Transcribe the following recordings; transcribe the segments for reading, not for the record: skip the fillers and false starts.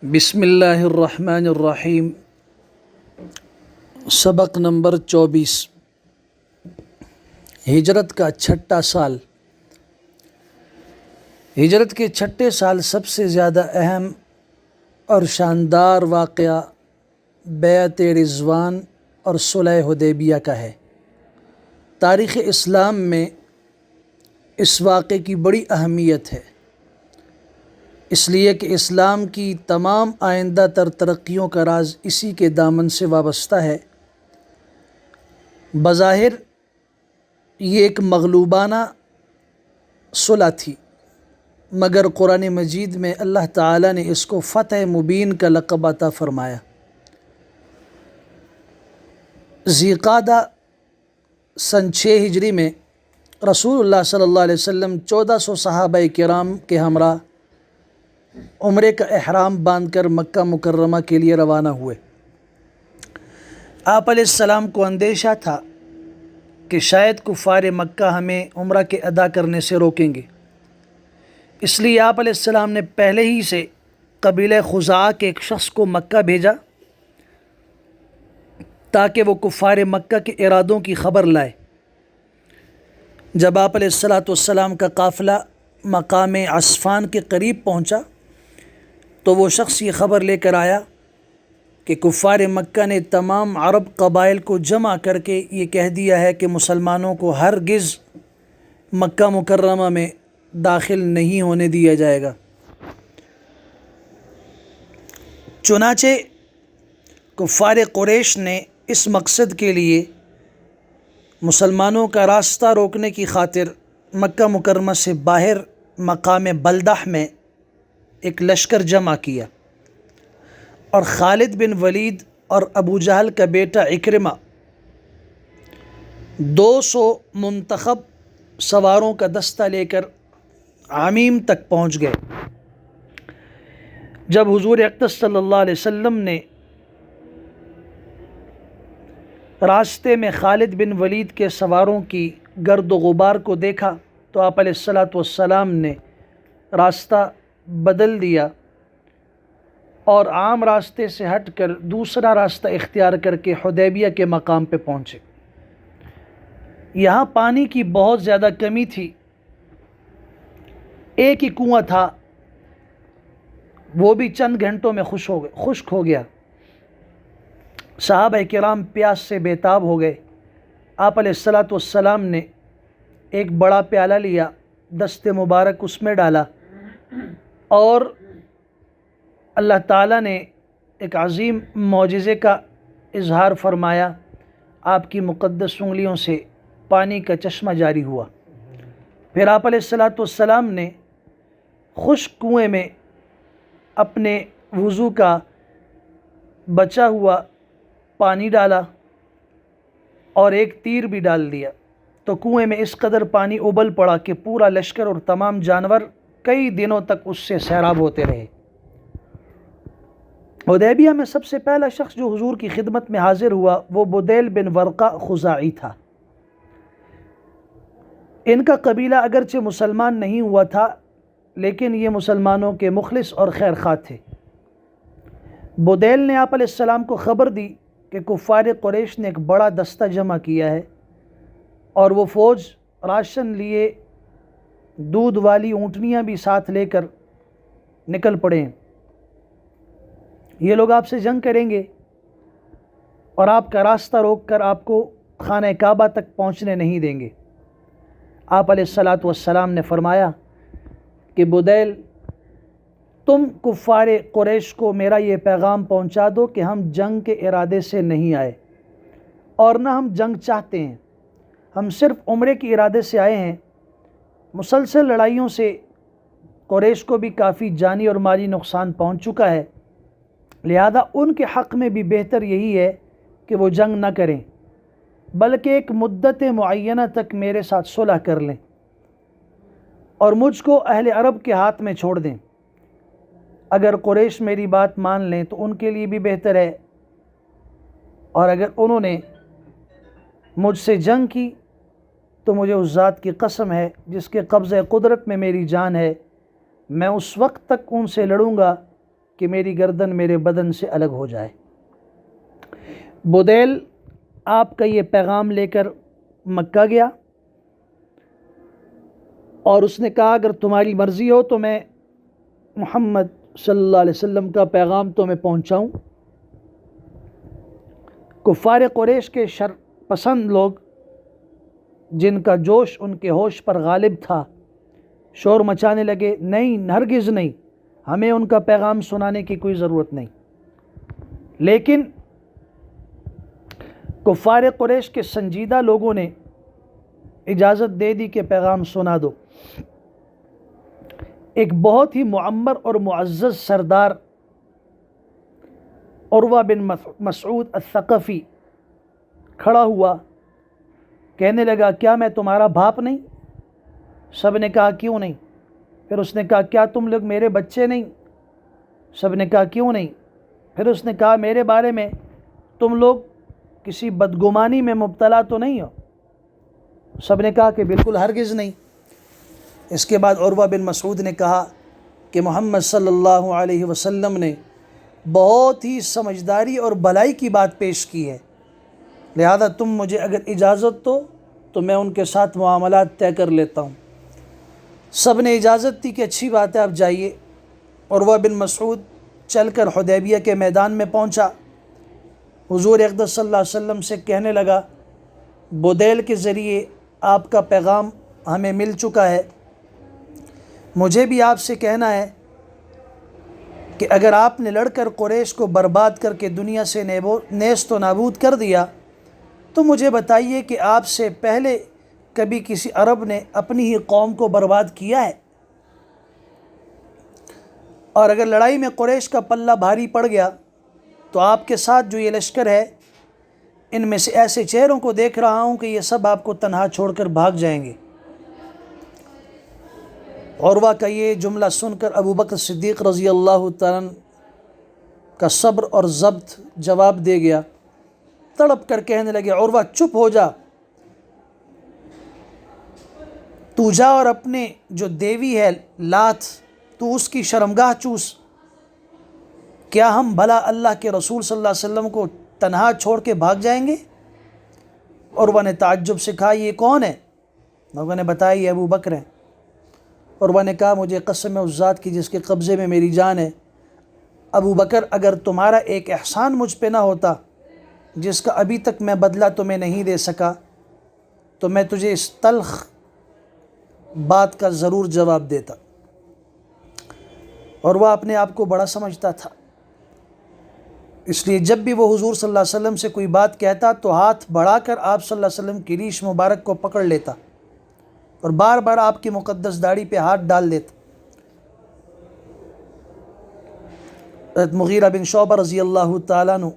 بسم اللہ الرحمن الرحیم۔ سبق نمبر 24، ہجرت کا چھٹا سال۔ ہجرت کے چھٹے سال سب سے زیادہ اہم اور شاندار واقعہ بیعت رضوان اور صلح حدیبیہ کا ہے۔ تاریخ اسلام میں اس واقعے کی بڑی اہمیت ہے، اس لیے کہ اسلام کی تمام آئندہ تر ترقیوں کا راز اسی کے دامن سے وابستہ ہے۔ بظاہر یہ ایک مغلوبانہ صلح تھی، مگر قرآن مجید میں اللہ تعالیٰ نے اس کو فتح مبین کا لقب عطا فرمایا۔ ذی القعدہ سن 6 ہجری میں رسول اللہ صلی اللہ علیہ وسلم 1400 صحابہ کرام کے ہمراہ عمرے کا احرام باندھ کر مکہ مکرمہ کے لیے روانہ ہوئے۔ آپ علیہ السلام کو اندیشہ تھا کہ شاید کفار مکہ ہمیں عمرہ کے ادا کرنے سے روکیں گے، اس لیے آپ علیہ السلام نے پہلے ہی سے قبیلہ خزاعہ کے ایک شخص کو مکہ بھیجا تاکہ وہ کفار مکہ کے ارادوں کی خبر لائے۔ جب آپ علیہ السلام کا قافلہ مقام عصفان کے قریب پہنچا تو وہ شخص یہ خبر لے کر آیا کہ کفار مکہ نے تمام عرب قبائل کو جمع کر کے یہ کہہ دیا ہے کہ مسلمانوں کو ہرگز مکہ مکرمہ میں داخل نہیں ہونے دیا جائے گا۔ چنانچہ کفار قریش نے اس مقصد کے لیے مسلمانوں کا راستہ روکنے کی خاطر مکہ مکرمہ سے باہر مقام بلدح میں ایک لشکر جمع کیا، اور خالد بن ولید اور ابو جہل کا بیٹا اکرمہ 200 منتخب سواروں کا دستہ لے کر عمیم تک پہنچ گئے۔ جب حضور اقدس صلی اللہ علیہ وسلم نے راستے میں خالد بن ولید کے سواروں کی گرد و غبار کو دیکھا تو آپ علیہ السلام نے راستہ بدل دیا اور عام راستے سے ہٹ کر دوسرا راستہ اختیار کر کے حدیبیہ کے مقام پہ پہنچے۔ یہاں پانی کی بہت زیادہ کمی تھی، ایک ہی کنواں تھا، وہ بھی چند گھنٹوں میں خشک ہو گیا۔ صحابہ کرام پیاس سے بیتاب ہو گئے۔ آپ علیہ السلام نے ایک بڑا پیالہ لیا، دست مبارک اس میں ڈالا اور اللہ تعالیٰ نے ایک عظیم معجزے کا اظہار فرمایا۔ آپ کی مقدس انگلیوں سے پانی کا چشمہ جاری ہوا۔ پھر آپ علیہ السلام نے خشک کنویں میں اپنے وضو کا بچا ہوا پانی ڈالا اور ایک تیر بھی ڈال دیا، تو کنویں میں اس قدر پانی ابل پڑا کہ پورا لشکر اور تمام جانور کئی دنوں تک اس سے سیراب ہوتے رہے۔ حدیبیہ میں سب سے پہلا شخص جو حضور کی خدمت میں حاضر ہوا وہ بدیل بن ورقہ خزاعی تھا۔ ان کا قبیلہ اگرچہ مسلمان نہیں ہوا تھا، لیکن یہ مسلمانوں کے مخلص اور خیر خواہ تھے۔ بدیل نے آپ علیہ السلام کو خبر دی کہ کفار قریش نے ایک بڑا دستہ جمع کیا ہے اور وہ فوج راشن لیے دودھ والی اونٹنیاں بھی ساتھ لے کر نکل پڑے ہیں۔ یہ لوگ آپ سے جنگ کریں گے اور آپ کا راستہ روک کر آپ کو خانہ کعبہ تک پہنچنے نہیں دیں گے۔ آپ علیہ السلام نے فرمایا کہ بدیل، تم کفار قریش کو میرا یہ پیغام پہنچا دو کہ ہم جنگ کے ارادے سے نہیں آئے اور نہ ہم جنگ چاہتے ہیں، ہم صرف عمرے کے ارادے سے آئے ہیں۔ مسلسل لڑائیوں سے قریش کو بھی کافی جانی اور مالی نقصان پہنچ چکا ہے، لہذا ان کے حق میں بھی بہتر یہی ہے کہ وہ جنگ نہ کریں، بلکہ ایک مدت معینہ تک میرے ساتھ صلح کر لیں اور مجھ کو اہل عرب کے ہاتھ میں چھوڑ دیں۔ اگر قریش میری بات مان لیں تو ان کے لیے بھی بہتر ہے، اور اگر انہوں نے مجھ سے جنگ کی تو مجھے اس ذات کی قسم ہے جس کے قبضہ قدرت میں میری جان ہے، میں اس وقت تک ان سے لڑوں گا کہ میری گردن میرے بدن سے الگ ہو جائے۔ بدیل آپ کا یہ پیغام لے کر مکہ گیا اور اس نے کہا اگر تمہاری مرضی ہو تو میں محمد صلی اللہ علیہ وسلم کا پیغام تو میں پہنچاؤں۔ کفار قریش کے شر پسند لوگ جن کا جوش ان کے ہوش پر غالب تھا شور مچانے لگے، نہیں، ہرگز نہیں، ہمیں ان کا پیغام سنانے کی کوئی ضرورت نہیں۔ لیکن کفار قریش کے سنجیدہ لوگوں نے اجازت دے دی کہ پیغام سنا دو۔ ایک بہت ہی معمر اور معزز سردار عروہ بن مسعود الثقفی کھڑا ہوا، کہنے لگا کیا میں تمہارا باپ نہیں؟ سب نے کہا کیوں نہیں؟ پھر اس نے کہا کیا تم لوگ میرے بچے نہیں؟ سب نے کہا کیوں نہیں؟ پھر اس نے کہا میرے بارے میں تم لوگ کسی بدگمانی میں مبتلا تو نہیں ہو؟ سب نے کہا کہ بالکل ہرگز نہیں۔ اس کے بعد عروہ بن مسعود نے کہا کہ محمد صلی اللہ علیہ وسلم نے بہت ہی سمجھداری اور بھلائی کی بات پیش کی ہے، لہذا تم مجھے اگر اجازت دو تو میں ان کے ساتھ معاملات طے کر لیتا ہوں۔ سب نے اجازت دی کہ اچھی بات ہے، آپ جائیے۔ عروہ بن مسعود چل کر حدیبیہ کے میدان میں پہنچا، حضور اقدس صلی اللہ علیہ وسلم سے کہنے لگا بدیل کے ذریعے آپ کا پیغام ہمیں مل چکا ہے، مجھے بھی آپ سے کہنا ہے کہ اگر آپ نے لڑ کر قریش کو برباد کر کے دنیا سے نیست و نابود کر دیا تو مجھے بتائیے کہ آپ سے پہلے کبھی کسی عرب نے اپنی ہی قوم کو برباد کیا ہے؟ اور اگر لڑائی میں قریش کا پلہ بھاری پڑ گیا تو آپ کے ساتھ جو یہ لشکر ہے ان میں سے ایسے چہروں کو دیکھ رہا ہوں کہ یہ سب آپ کو تنہا چھوڑ کر بھاگ جائیں گے۔ عروہ کا یہ جملہ سن کر ابو بکر صدیق رضی اللہ تعالیٰ عنہ کا صبر اور ضبط جواب دے گیا، تڑپ کر کہنے لگے عروہ چپ ہو جا، تو جا اور اپنے جو دیوی ہے لات تو اس کی شرمگاہ چوس، کیا ہم بھلا اللہ کے رسول صلی اللہ علیہ وسلم کو تنہا چھوڑ کے بھاگ جائیں گے؟ عروہ نے تعجب سے کہا یہ کون ہے؟ لوگوں نے بتایا یہ ابو بکر ہیں۔ عروہ نے کہا مجھے قسم ہے اس ذات کی جس کے قبضے میں میری جان ہے، ابو بکر اگر تمہارا ایک احسان مجھ پہ نہ ہوتا جس کا ابھی تک میں بدلہ تمہیں نہیں دے سکا تو میں تجھے اس تلخ بات کا ضرور جواب دیتا۔ عروہ اپنے آپ کو بڑا سمجھتا تھا، اس لیے جب بھی وہ حضور صلی اللہ علیہ وسلم سے کوئی بات کہتا تو ہاتھ بڑھا کر آپ صلی اللہ علیہ وسلم کی ریش مبارک کو پکڑ لیتا اور بار بار آپ کی مقدس داڑھی پہ ہاتھ ڈال دیتا۔ حضرت مغیرہ بن شعبہ رضی اللہ تعالیٰ عنہ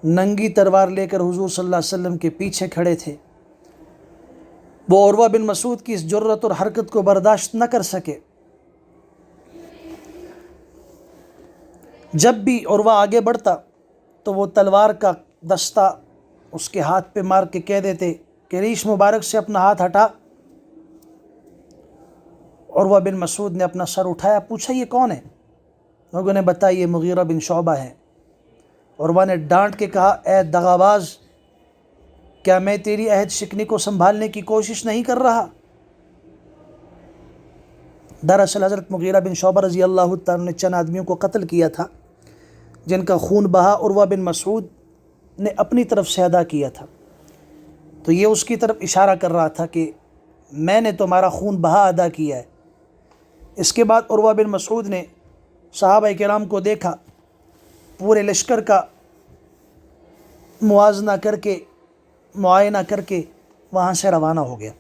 ننگی تلوار لے کر حضور صلی اللہ علیہ وسلم کے پیچھے کھڑے تھے، وہ عروہ بن مسعود کی اس جرت اور حرکت کو برداشت نہ کر سکے۔ جب بھی عروہ آگے بڑھتا تو وہ تلوار کا دستہ اس کے ہاتھ پہ مار کے کہہ دیتے کہ ریش مبارک سے اپنا ہاتھ ہٹا۔ عروہ بن مسعود نے اپنا سر اٹھایا، پوچھا یہ کون ہے؟ لوگوں نے بتایا یہ مغیرہ بن شعبہ ہے۔ عروہ نے ڈانٹ کے کہا اے دغاباز، کیا میں تیری عہد شکنی کو سنبھالنے کی کوشش نہیں کر رہا؟ دراصل حضرت مغیرہ بن شعبہ رضی اللہ تعالیٰ نے چند آدمیوں کو قتل کیا تھا جن کا خون بہا عروہ بن مسعود نے اپنی طرف سے ادا کیا تھا، تو یہ اس کی طرف اشارہ کر رہا تھا کہ میں نے تمہارا خون بہا ادا کیا ہے۔ اس کے بعد عروہ بن مسعود نے صحابہ کرام کو دیکھا، پورے لشکر کا موازنہ کر کے معائنہ کر کے وہاں سے روانہ ہو گیا۔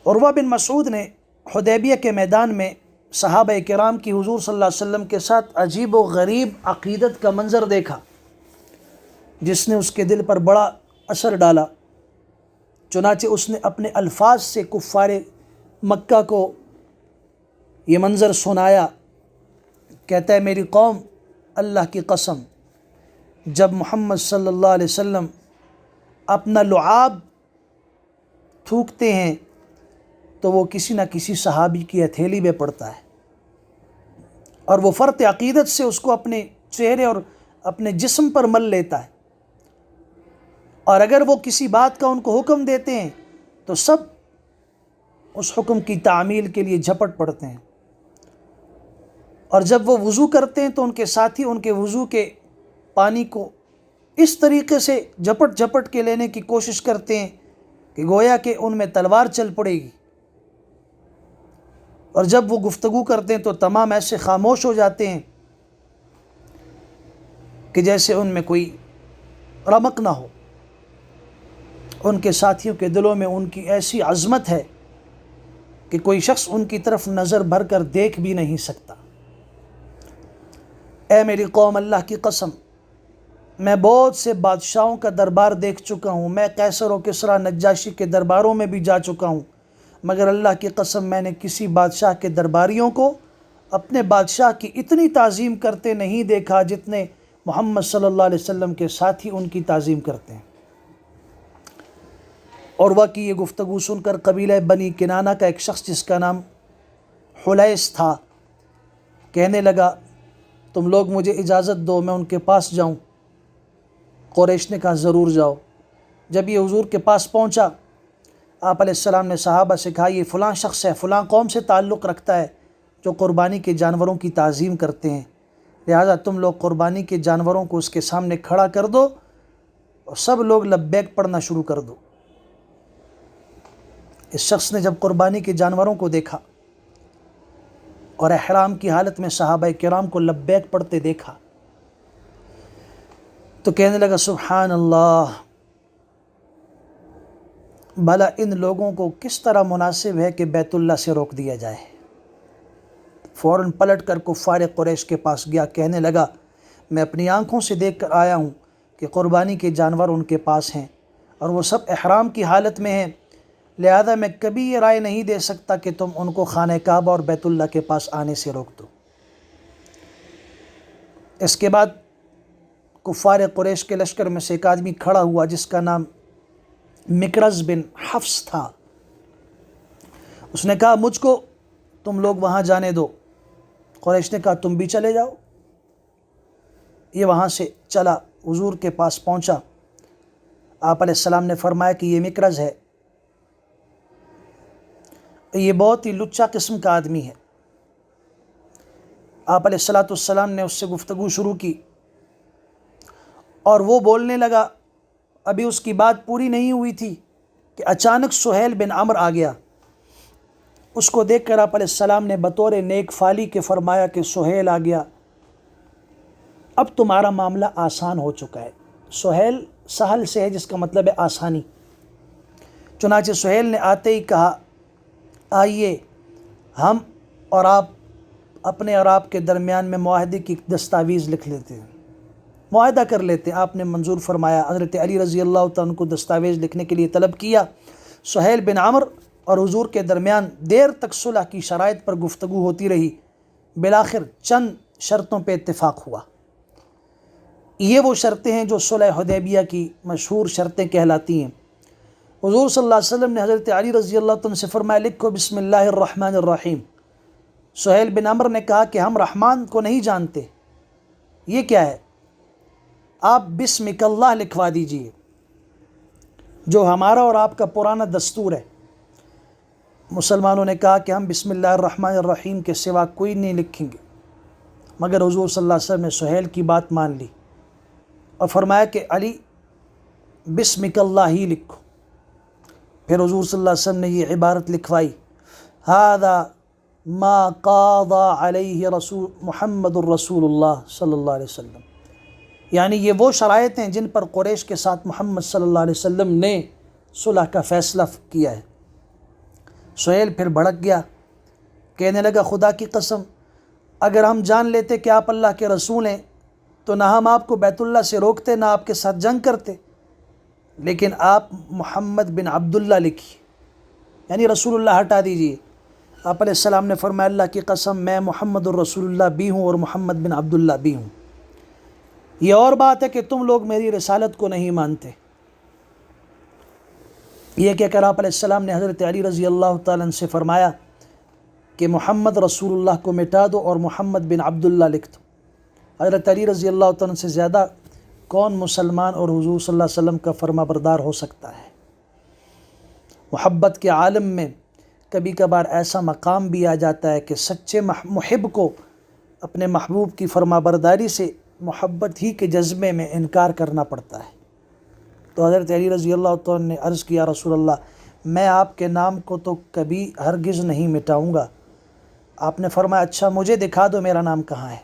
عروہ بن مسعود نے حدیبیہ کے میدان میں صحابہ کرام کی حضور صلی اللہ علیہ وسلم کے ساتھ عجیب و غریب عقیدت کا منظر دیکھا جس نے اس کے دل پر بڑا اثر ڈالا، چنانچہ اس نے اپنے الفاظ سے کفار مکہ کو یہ منظر سنایا۔ کہتا ہے میری قوم اللہ کی قسم، جب محمد صلی اللہ علیہ وسلم اپنا لعاب تھوکتے ہیں تو وہ کسی نہ کسی صحابی کی ہتھیلی میں پڑتا ہے، اور وہ فرط عقیدت سے اس کو اپنے چہرے اور اپنے جسم پر مل لیتا ہے، اور اگر وہ کسی بات کا ان کو حکم دیتے ہیں تو سب اس حکم کی تعمیل کے لیے جھپٹ پڑتے ہیں، اور جب وہ وضو کرتے ہیں تو ان کے ساتھی ان کے وضو کے پانی کو اس طریقے سے جھپٹ جھپٹ کے لینے کی کوشش کرتے ہیں کہ گویا کہ ان میں تلوار چل پڑے گی، اور جب وہ گفتگو کرتے ہیں تو تمام ایسے خاموش ہو جاتے ہیں کہ جیسے ان میں کوئی رمق نہ ہو۔ ان کے ساتھیوں کے دلوں میں ان کی ایسی عظمت ہے کہ کوئی شخص ان کی طرف نظر بھر کر دیکھ بھی نہیں سکتا۔ اے میری قوم، اللہ کی قسم، میں بہت سے بادشاہوں کا دربار دیکھ چکا ہوں، میں قیصر و کسریٰ نجاشی کے درباروں میں بھی جا چکا ہوں، مگر اللہ کی قسم میں نے کسی بادشاہ کے درباریوں کو اپنے بادشاہ کی اتنی تعظیم کرتے نہیں دیکھا جتنے محمد صلی اللہ علیہ وسلم کے ساتھی ان کی تعظیم کرتے ہیں۔ عروہ کی یہ گفتگو سن کر قبیلہ بنی کنانہ کا ایک شخص جس کا نام حلیس تھا کہنے لگا، تم لوگ مجھے اجازت دو میں ان کے پاس جاؤں۔ قریش نے کہا ضرور جاؤ۔ جب یہ حضور کے پاس پہنچا، آپ علیہ السلام نے صحابہ سے کہا، یہ فلاں شخص ہے، فلاں قوم سے تعلق رکھتا ہے جو قربانی کے جانوروں کی تعظیم کرتے ہیں، لہٰذا تم لوگ قربانی کے جانوروں کو اس کے سامنے کھڑا کر دو اور سب لوگ لبیک پڑھنا شروع کر دو۔ اس شخص نے جب قربانی کے جانوروں کو دیکھا اور احرام کی حالت میں صحابہ کرام کو لبیک پڑھتے دیکھا تو کہنے لگا، سبحان اللہ، بھلا ان لوگوں کو کس طرح مناسب ہے کہ بیت اللہ سے روک دیا جائے۔ فوراً پلٹ کر کفار قریش کے پاس گیا، کہنے لگا، میں اپنی آنکھوں سے دیکھ کر آیا ہوں کہ قربانی کے جانور ان کے پاس ہیں اور وہ سب احرام کی حالت میں ہیں، لہذا میں کبھی یہ رائے نہیں دے سکتا کہ تم ان کو خانہ کعبہ اور بیت اللہ کے پاس آنے سے روک دو۔ اس کے بعد کفار قریش کے لشکر میں سے ایک آدمی کھڑا ہوا جس کا نام مکرز بن حفص تھا۔ اس نے کہا، مجھ کو تم لوگ وہاں جانے دو۔ قریش نے کہا، تم بھی چلے جاؤ۔ یہ وہاں سے چلا، حضور کے پاس پہنچا۔ آپ علیہ السلام نے فرمایا کہ یہ مکرز ہے، یہ بہت ہی لچا قسم کا آدمی ہے۔ آپ علیہ السلام نے اس سے گفتگو شروع کی اور وہ بولنے لگا۔ ابھی اس کی بات پوری نہیں ہوئی تھی کہ اچانک سہیل بن عمرو آ گیا۔ اس کو دیکھ کر آپ علیہ السلام نے بطور نیک فالی کے فرمایا کہ سہیل آ گیا، اب تمہارا معاملہ آسان ہو چکا ہے۔ سہیل سہل سے ہے جس کا مطلب ہے آسانی۔ چنانچہ سہیل نے آتے ہی کہا، آئیے ہم اور آپ اپنے اور آپ کے درمیان میں معاہدے کی دستاویز لکھ لیتے ہیں، معاہدہ کر لیتے ہیں۔ آپ نے منظور فرمایا۔ حضرت علی رضی اللہ تعالیٰ عنہ کو دستاویز لکھنے کے لیے طلب کیا۔ سہیل بن عمرو اور حضور کے درمیان دیر تک صلح کی شرائط پر گفتگو ہوتی رہی، بالآخر چند شرطوں پہ اتفاق ہوا۔ یہ وہ شرطیں ہیں جو صلح حدیبیہ کی مشہور شرطیں کہلاتی ہیں۔ حضور صلی اللہ علیہ وسلم نے حضرت علی رضی اللہ عنہ سے فرمایا، لکھو بسم اللہ الرحمن الرحیم۔ سہیل بن عمرو نے کہا کہ ہم رحمان کو نہیں جانتے، یہ کیا ہے؟ آپ بسمک اللہ لکھوا دیجئے، جو ہمارا اور آپ کا پرانا دستور ہے۔ مسلمانوں نے کہا کہ ہم بسم اللہ الرحمن الرحیم کے سوا کوئی نہیں لکھیں گے، مگر حضور صلی اللہ علیہ وسلم نے سہیل کی بات مان لی اور فرمایا کہ علی بسمک اللہ ہی لکھو۔ پھر حضور صلی اللہ علیہ وسلم نے یہ عبارت لکھوائی، ھذا ما قاضى علیہ رسول محمد الرسول اللہ صلی اللہ علیہ وسلم، یعنی یہ وہ شرائط ہیں جن پر قریش کے ساتھ محمد صلی اللہ علیہ وسلم نے صلح کا فیصلہ کیا ہے۔ سہیل پھر بھڑک گیا، کہنے لگا، خدا کی قسم، اگر ہم جان لیتے کہ آپ اللہ کے رسول ہیں تو نہ ہم آپ کو بیت اللہ سے روکتے، نہ آپ کے ساتھ جنگ کرتے، لیکن آپ محمد بن عبداللہ لکھیے، یعنی رسول اللہ ہٹا دیجیے۔ آپ علیہ السلام نے فرمایا، اللہ کی قسم، میں محمد الرسول اللہ بھی ہوں اور محمد بن عبداللہ بھی ہوں۔ یہ اور بات ہے کہ تم لوگ میری رسالت کو نہیں مانتے۔ یہ کہہ کر آپ علیہ السلام نے حضرت علی رضی اللہ تعالیٰ عنہ سے فرمایا کہ محمد رسول اللہ کو مٹا دو اور محمد بن عبداللہ لکھ دو۔ حضرت علی رضی اللہ تعالیٰ سے زیادہ کون مسلمان اور حضور صلی اللہ علیہ وسلم کا فرما بردار ہو سکتا ہے؟ محبت کے عالم میں کبھی کبھار ایسا مقام بھی آ جاتا ہے کہ سچے محب کو اپنے محبوب کی فرما برداری سے محبت ہی کے جذبے میں انکار کرنا پڑتا ہے۔ تو حضرت علی رضی اللہ تعالیٰ نے عرض کیا رسول اللہ میں آپ کے نام کو تو کبھی ہرگز نہیں مٹاؤں گا۔ آپ نے فرمایا اچھا مجھے دکھا دو میرا نام کہاں ہے۔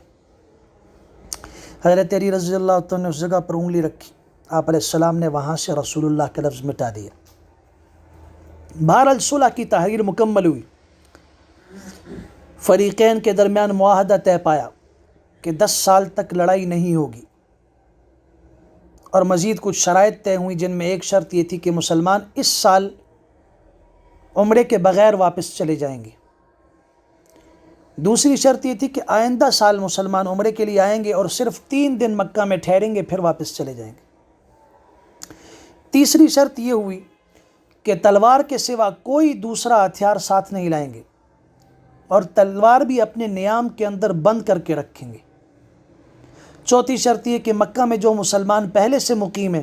حضرت علی رضی اللہ عنہ نے اس جگہ پر انگلی رکھی، آپ علیہ السلام نے وہاں سے رسول اللہ کا لفظ مٹا دیا۔ بہرحال صلح کی تحریر مکمل ہوئی، فریقین کے درمیان معاہدہ طے پایا کہ 10 سال تک لڑائی نہیں ہوگی، اور مزید کچھ شرائط طے ہوئیں جن میں ایک شرط یہ تھی کہ مسلمان اس سال عمرے کے بغیر واپس چلے جائیں گے، دوسری شرط یہ تھی کہ آئندہ سال مسلمان عمرے کے لیے آئیں گے اور صرف 3 دن مکہ میں ٹھہریں گے پھر واپس چلے جائیں گے، تیسری شرط یہ ہوئی کہ تلوار کے سوا کوئی دوسرا ہتھیار ساتھ نہیں لائیں گے اور تلوار بھی اپنے نیام کے اندر بند کر کے رکھیں گے، چوتھی شرط یہ کہ مکہ میں جو مسلمان پہلے سے مقیم ہیں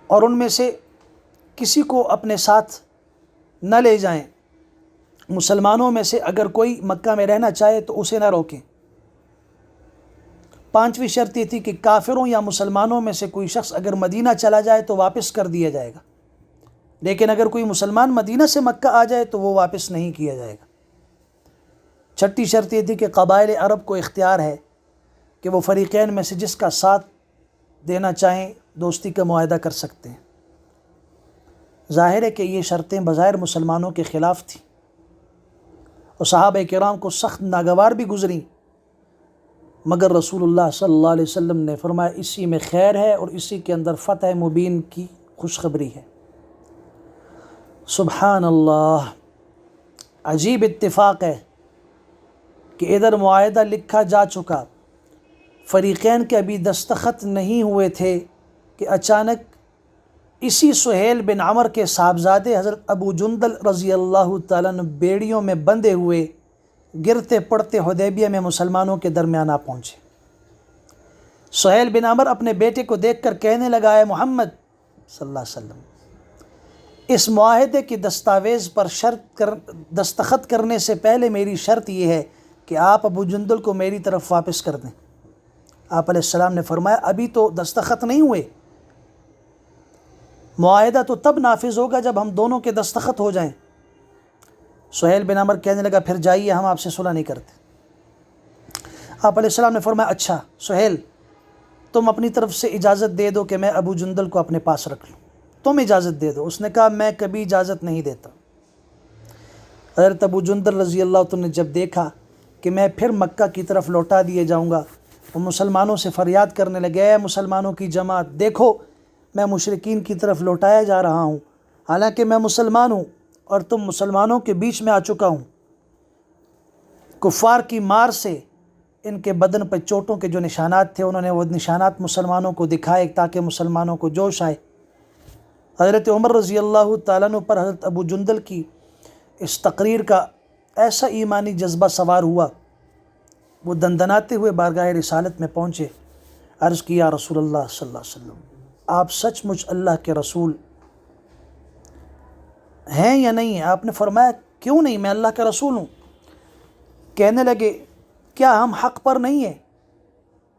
اور ان میں سے کسی کو اپنے ساتھ نہ لے جائیں، مسلمانوں میں سے اگر کوئی مکہ میں رہنا چاہے تو اسے نہ روکیں، پانچویں شرط یہ تھی کہ کافروں یا مسلمانوں میں سے کوئی شخص اگر مدینہ چلا جائے تو واپس کر دیا جائے گا، لیکن اگر کوئی مسلمان مدینہ سے مکہ آ جائے تو وہ واپس نہیں کیا جائے گا، چھٹی شرط یہ تھی کہ قبائل عرب کو اختیار ہے کہ وہ فریقین میں سے جس کا ساتھ دینا چاہیں دوستی کا معاہدہ کر سکتے ہیں۔ ظاہر ہے کہ یہ شرطیں بظاہر مسلمانوں کے خلاف تھیں اور صحابہ کرام کو سخت ناگوار بھی گزریں، مگر رسول اللہ صلی اللہ علیہ وسلم نے فرمایا اسی میں خیر ہے اور اسی کے اندر فتح مبین کی خوشخبری ہے۔ سبحان اللہ، عجیب اتفاق ہے کہ ادھر معاہدہ لکھا جا چکا، فریقین کے ابھی دستخط نہیں ہوئے تھے کہ اچانک اسی سہیل بن عمر کے صاحبزادے حضرت ابو جندل رضی اللہ تعالیٰ عنہ بیڑیوں میں بندھے ہوئے گرتے پڑتے حدیبیہ میں مسلمانوں کے درمیان آ پہنچے۔ سہیل بن عمر اپنے بیٹے کو دیکھ کر کہنے لگا اے محمد صلی اللہ علیہ وسلم، اس معاہدے کی دستاویز پر دستخط کرنے سے پہلے میری شرط یہ ہے کہ آپ ابو جندل کو میری طرف واپس کر دیں۔ آپ علیہ السلام نے فرمایا ابھی تو دستخط نہیں ہوئے، معاہدہ تو تب نافذ ہوگا جب ہم دونوں کے دستخط ہو جائیں۔ سہیل بن عمر کہنے لگا پھر جائیے، ہم آپ سے صلح نہیں کرتے۔ آپ علیہ السلام نے فرمایا اچھا سہیل، تم اپنی طرف سے اجازت دے دو کہ میں ابو جندل کو اپنے پاس رکھ لوں، تم اجازت دے دو۔ اس نے کہا میں کبھی اجازت نہیں دیتا۔ حضرت ابو جندل رضی اللہ عنہ نے جب دیکھا کہ میں پھر مکہ کی طرف لوٹا دیے جاؤں گا، وہ مسلمانوں سے فریاد کرنے لگے اے مسلمانوں کی جماعت، دیکھو میں مشرکین کی طرف لوٹایا جا رہا ہوں، حالانکہ میں مسلمان ہوں اور تم مسلمانوں کے بیچ میں آ چکا ہوں۔ کفار کی مار سے ان کے بدن پر چوٹوں کے جو نشانات تھے انہوں نے وہ نشانات مسلمانوں کو دکھائے تاکہ مسلمانوں کو جوش آئے۔ حضرت عمر رضی اللہ تعالیٰ عنہ پر حضرت ابو جندل کی اس تقریر کا ایسا ایمانی جذبہ سوار ہوا، وہ دندناتے ہوئے بارگاہ رسالت میں پہنچے، عرض کیا رسول اللہ صلی اللہ علیہ وسلم آپ سچ مچ اللہ کے رسول ہیں یا نہیں ہیں؟ آپ نے فرمایا کیوں نہیں، میں اللہ کا رسول ہوں۔ کہنے لگے کیا ہم حق پر نہیں ہیں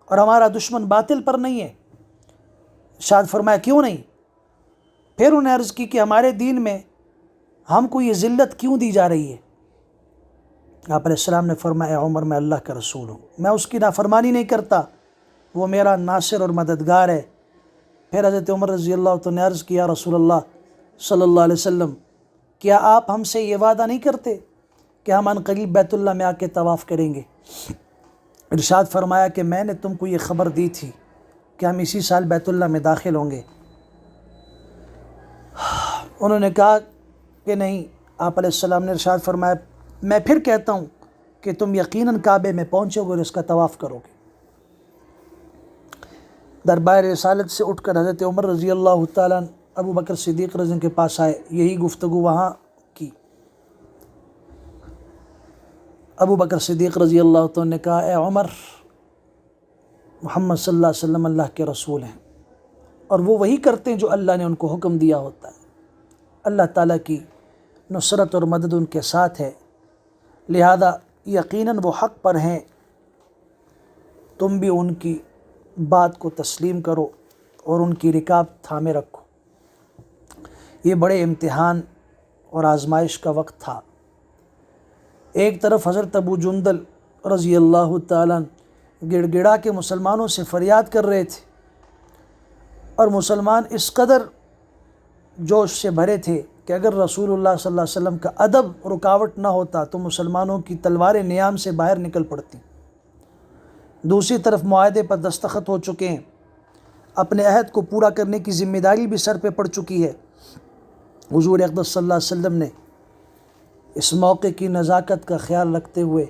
اور ہمارا دشمن باطل پر نہیں ہے؟ ارشاد فرمایا کیوں نہیں؟ پھر انہیں عرض کی کہ ہمارے دین میں ہم کو یہ ذلت کیوں دی جا رہی ہے؟ آپ علیہ السلام نے فرمایا عمر میں اللہ کا رسول ہوں، میں اس کی نافرمانی نہیں کرتا، وہ میرا ناصر اور مددگار ہے۔ پھر حضرت عمر رضی اللہ عنہ نے عرض کیا رسول اللہ صلی اللہ علیہ وسلم کیا آپ ہم سے یہ وعدہ نہیں کرتے کہ ہم عنقریب بیت اللہ میں آ کے طواف کریں گے؟ ارشاد فرمایا کہ میں نے تم کو یہ خبر دی تھی کہ ہم اسی سال بیت اللہ میں داخل ہوں گے۔ انہوں نے کہا کہ نہیں۔ آپ علیہ السلام نے ارشاد فرمایا میں پھر کہتا ہوں کہ تم یقیناً کعبے میں پہنچو گے اور اس کا طواف کرو گے۔ دربار رسالت سے اٹھ کر حضرت عمر رضی اللہ تعالیٰ ابو بکر صدیق رضی اللہ عنہ کے پاس آئے، یہی گفتگو وہاں کی۔ ابو بکر صدیق رضی اللہ عنہ نے کہا اے عمر، محمد صلی اللہ علیہ وسلم اللہ کے رسول ہیں اور وہ وہی کرتے ہیں جو اللہ نے ان کو حکم دیا ہوتا ہے، اللہ تعالیٰ کی نصرت اور مدد ان کے ساتھ ہے، لہذا یقیناً وہ حق پر ہیں، تم بھی ان کی بات کو تسلیم کرو اور ان کی رکاب تھامے رکھو۔ یہ بڑے امتحان اور آزمائش کا وقت تھا۔ ایک طرف حضرت ابو جندل رضی اللہ تعالیٰ گڑ گڑا کے مسلمانوں سے فریاد کر رہے تھے، اور مسلمان اس قدر جوش سے بھرے تھے کہ اگر رسول اللہ صلی اللہ علیہ وسلم کا ادب رکاوٹ نہ ہوتا تو مسلمانوں کی تلواریں نیام سے باہر نکل پڑتی۔ دوسری طرف معاہدے پر دستخط ہو چکے ہیں، اپنے عہد کو پورا کرنے کی ذمہ داری بھی سر پہ پڑ چکی ہے۔ حضور اقدس صلی اللہ علیہ وسلم نے اس موقع کی نزاکت کا خیال رکھتے ہوئے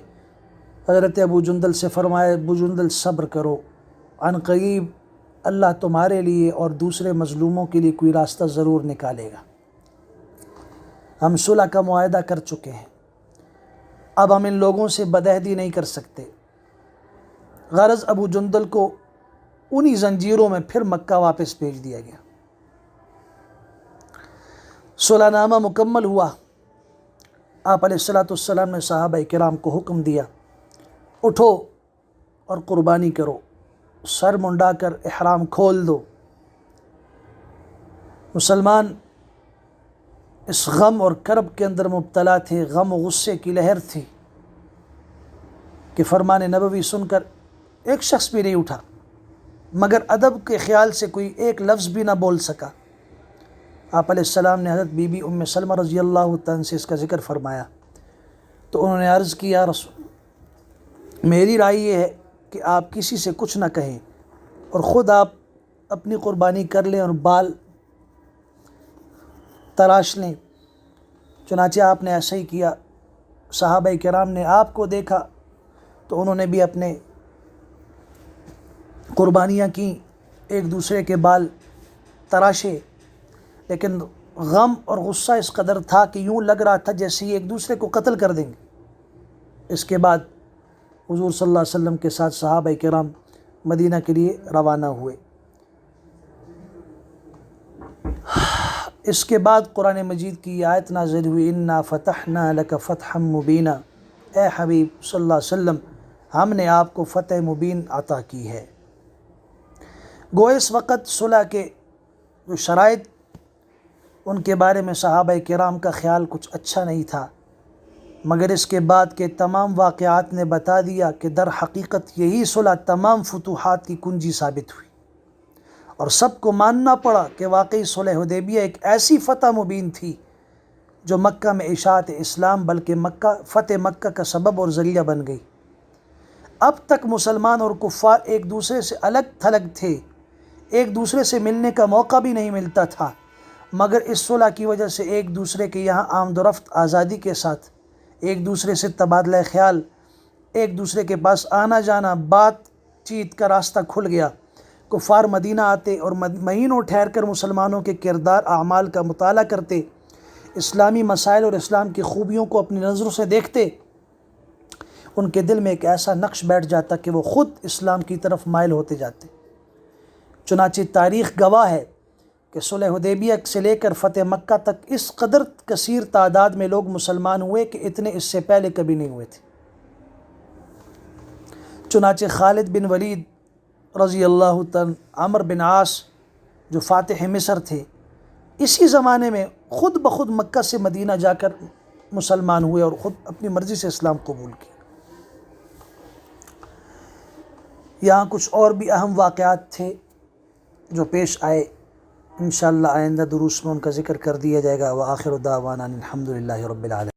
حضرت ابو جندل سے فرمایا، ابو جندل صبر کرو، عن قریب اللہ تمہارے لیے اور دوسرے مظلوموں کے لیے کوئی راستہ ضرور نکالے گا۔ ہم صلح کا معاہدہ کر چکے ہیں، اب ہم ان لوگوں سے بدعہدی نہیں کر سکتے۔ غرض ابو جندل کو انہی زنجیروں میں پھر مکہ واپس بھیج دیا گیا۔ صلح نامہ مکمل ہوا۔ آپ علیہ السلام نے صحابہ کرام کو حکم دیا، اٹھو اور قربانی کرو، سر منڈا کر احرام کھول دو۔ مسلمان اس غم اور کرب کے اندر مبتلا تھے، غم و غصے کی لہر تھی کہ فرمان نبوی سن کر ایک شخص بھی نہیں اٹھا، مگر ادب کے خیال سے کوئی ایک لفظ بھی نہ بول سکا۔ آپ علیہ السلام نے حضرت بی بی ام سلمہ رضی اللہ تعالیٰ سے اس کا ذکر فرمایا تو انہوں نے عرض کی، یا رسول، میری رائے یہ ہے کہ آپ کسی سے کچھ نہ کہیں اور خود آپ اپنی قربانی کر لیں اور بال تراش لیں۔ چنانچہ آپ نے ایسا ہی کیا۔ صحابہ کرام نے آپ کو دیکھا تو انہوں نے بھی اپنے قربانیاں کیں، ایک دوسرے کے بال تراشے، لیکن غم اور غصہ اس قدر تھا کہ یوں لگ رہا تھا جیسے یہ ایک دوسرے کو قتل کر دیں گے۔ اس کے بعد حضور صلی اللہ علیہ وسلم کے ساتھ صحابہ کرام مدینہ کے لیے روانہ ہوئے۔ اس کے بعد قرآن مجید کی یہ آیت نازل ہوئی، انا فتحنا لک فتحا مبینا، اے حبیب صلی اللہ علیہ وسلم، ہم نے آپ کو فتح مبین عطا کی ہے۔ گو اس وقت صلح کے جو شرائط، ان کے بارے میں صحابہ کرام کا خیال کچھ اچھا نہیں تھا، مگر اس کے بعد کے تمام واقعات نے بتا دیا کہ در حقیقت یہی صلح تمام فتوحات کی کنجی ثابت ہوئی، اور سب کو ماننا پڑا کہ واقعی صلح حدیبیہ ایک ایسی فتح مبین تھی جو مکہ میں اشاعت اسلام بلکہ فتح مکہ کا سبب اور ذریعہ بن گئی۔ اب تک مسلمان اور کفار ایک دوسرے سے الگ تھلگ تھے، ایک دوسرے سے ملنے کا موقع بھی نہیں ملتا تھا، مگر اس صلح کی وجہ سے ایک دوسرے کے یہاں آمد و رفت آزادی کے ساتھ، ایک دوسرے سے تبادلہ خیال، ایک دوسرے کے پاس آنا جانا، بات چیت کا راستہ کھل گیا۔ کفار مدینہ آتے اور مہینوں ٹھہر کر مسلمانوں کے کردار اعمال کا مطالعہ کرتے، اسلامی مسائل اور اسلام کی خوبیوں کو اپنی نظروں سے دیکھتے، ان کے دل میں ایک ایسا نقش بیٹھ جاتا کہ وہ خود اسلام کی طرف مائل ہوتے جاتے۔ چنانچہ تاریخ گواہ ہے کہ صلح حدیبیہ سے لے کر فتح مکہ تک اس قدر کثیر تعداد میں لوگ مسلمان ہوئے کہ اتنے اس سے پہلے کبھی نہیں ہوئے تھے۔ چنانچہ خالد بن ولید رضی اللہ عنہ، عمرو بن عاص جو فاتح مصر تھے، اسی زمانے میں خود بخود مکہ سے مدینہ جا کر مسلمان ہوئے اور خود اپنی مرضی سے اسلام قبول کیا۔ یہاں کچھ اور بھی اہم واقعات تھے جو پیش آئے، انشاءاللہ آئندہ دروس میں ان کا ذکر کر دیا جائے گا۔ وآخر دعوانا الحمدللہ رب العالمین۔